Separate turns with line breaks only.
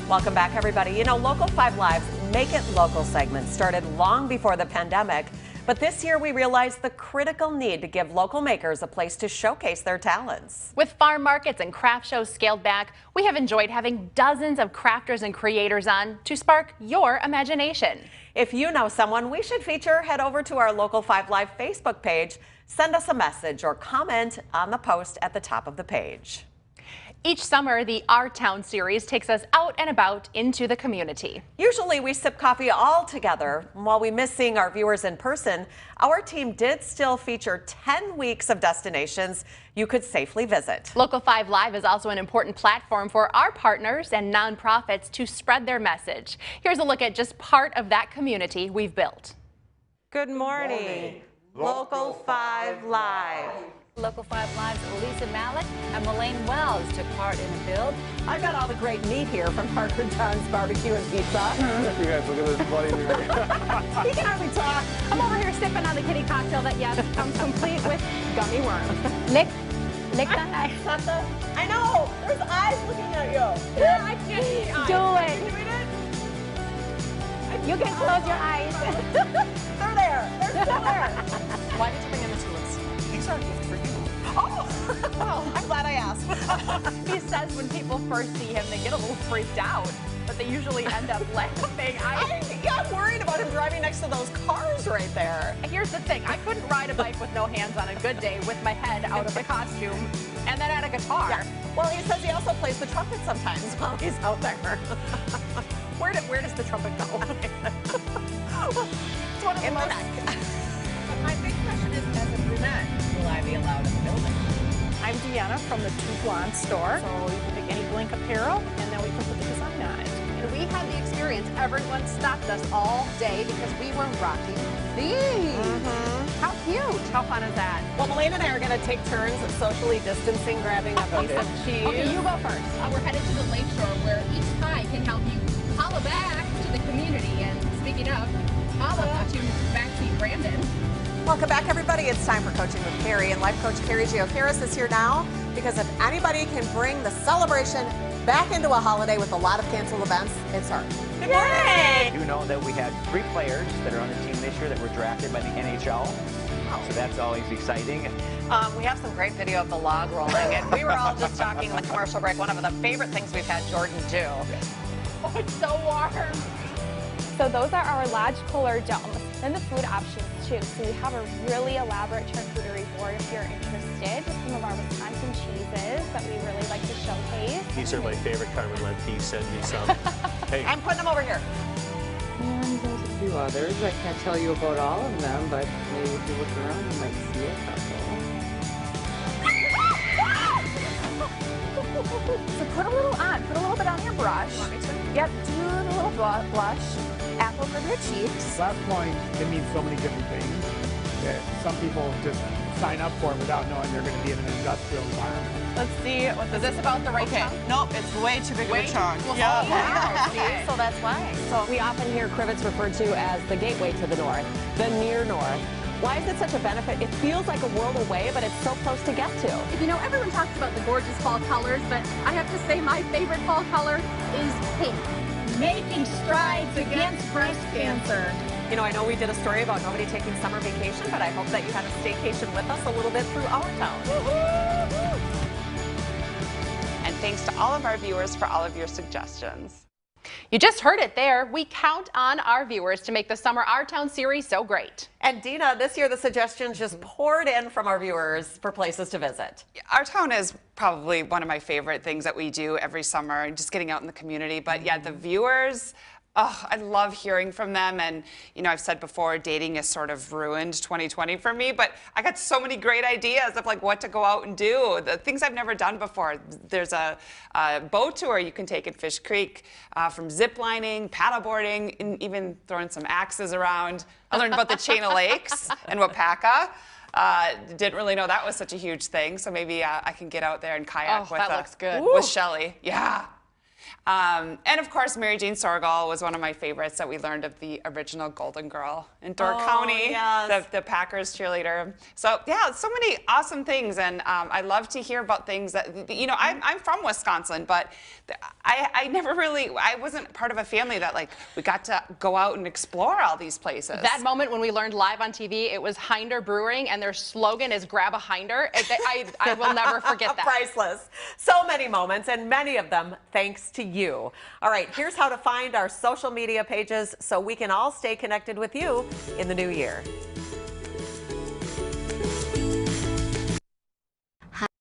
Welcome back, everybody. You know, Local 5 Live's Make It Local segment started long before the pandemic, but this year we realized the critical need to give local makers a place to showcase their talents.
With farm markets and craft shows scaled back, we have enjoyed having dozens of crafters and creators on to spark your imagination.
If you know someone we should feature, head over to our Local 5 Live Facebook page, send us a message or comment on the post at the top of the page.
Each summer, the Our Town series takes us out and about into the community.
Usually we sip coffee all together. While we miss seeing our viewers in person, our team did still feature 10 weeks of destinations you could safely visit.
Local 5 Live is also an important platform for our partners and nonprofits to spread their message. Here's a look at just part of that community we've built.
Good morning. Local 5 Live.
Local 5 Live's Lisa Malik and Melaine Wells took part in the build.
I've got all the great meat here from Parker John's Barbecue and Pizza.
You guys look at this bloody meat.
He can hardly talk.
I'm over here sipping on the kitty cocktail that, yes, comes complete with gummy worms. Lick that eye.
I know. There's eyes looking at you.
Yeah, I can't see eyes. Do it. You can close your eyes.
They're there. They're still there.
Why did you bring in the tulips? These are a gift for you.
Oh, well, I'm glad I asked.
He says when people first see him, they get a little freaked out, but they usually end up laughing.
I got worried about him driving next to those cars right there.
Here's the thing, I couldn't ride a bike with no hands on a good day with my head out of the costume and then at a guitar.
Yeah. Well, he says he also plays the trumpet sometimes while he's out there.
Where does the trumpet go?
It's one of the most...
My big question is, as a brunette, will I be allowed in the building?
I'm Deanna from the Two Blonde store. So you can pick any Blink apparel and then we can put the design on it.
And we had the experience. Everyone stopped us all day because we were rocking these. How cute.
How fun is that?
Well, Melaine and I are going to take turns socially distancing, grabbing a piece of cheese.
Okay, you go first.
We're headed to the lakeshore where each pie can help you holla back to the community. And speaking of, holla back to Brandon.
Welcome back, everybody. It's time for Coaching with Carrie, and Life Coach Carrie Geocaris is here now because if anybody can bring the celebration back into a holiday with a lot of canceled events, it's her. Good morning!
You know that we had 3 players that are on the team this year that were drafted by the NHL. So that's always exciting.
We have some great video of the log rolling, and we were all just talking in the commercial break. One of the favorite things we've had Jordan do.
Oh, it's so warm.
So those are our large cooler domes and the food options too. So we have a really elaborate charcuterie board if you're interested. Some of our Wisconsin cheeses that we really like to showcase.
These are my favorite. Carmen Ledke sent me some. Hey.
I'm putting them over here.
And there's a few others. I can't tell you about all of them, but maybe if you look around, you might see a couple.
So put a little on. Put a little bit on your brush. Yep, do a little blush. Apple for your cheeks.
Last point can mean so many different things that some people just sign up for without knowing they're going to be in an industrial environment.
Let's see. What is this about the right chunk?
Nope, it's way too big of a chunk.
Yeah. Wow.
Okay.
So that's why.
So we often hear Crivets referred to as the gateway to the north, the near north. Why is it such a benefit? It feels like a world away, but it's so close to get to.
You know, everyone talks about the gorgeous fall colors, but I have to say my favorite fall color is pink. Making strides against breast cancer.
You know, I know we did a story about nobody taking summer vacation, but I hope that you had a staycation with us a little bit through our town.
And thanks to all of our viewers for all of your suggestions.
You just heard it there. We count on our viewers to make the Summer Our Town series so great.
And Dina, this year the suggestions just poured in from our viewers for places to visit.
Our town is probably one of my favorite things that we do every summer, just getting out in the community. But yeah, the viewers, oh, I love hearing from them. And, you know, I've said before, dating has sort of ruined 2020 for me, but I got so many great ideas of like what to go out and do, the things I've never done before. There's a boat tour you can take at Fish Creek, from zip lining, paddleboarding, and even throwing some axes around. I learned about the chain of lakes and Wapaka. Didn't really know that was such a huge thing, so maybe I can get out there and kayak
That looks good.
with Shelly. Yeah. And of course, Mary Jane Sorgall was one of my favorites that we learned of the original Golden Girl in Door County,
yes.
the Packers cheerleader. So yeah, so many awesome things, and I love to hear about things that, you know, I'm from Wisconsin, but I never really, I wasn't part of a family that like we got to go out and explore all these places.
That moment when we learned live on TV, it was Hinder Brewing, and their slogan is "Grab a Hinder." I will never forget that.
Priceless. So many moments, and many of them thanks to you. All right, here's how to find our social media pages so we can all stay connected with you in the new year.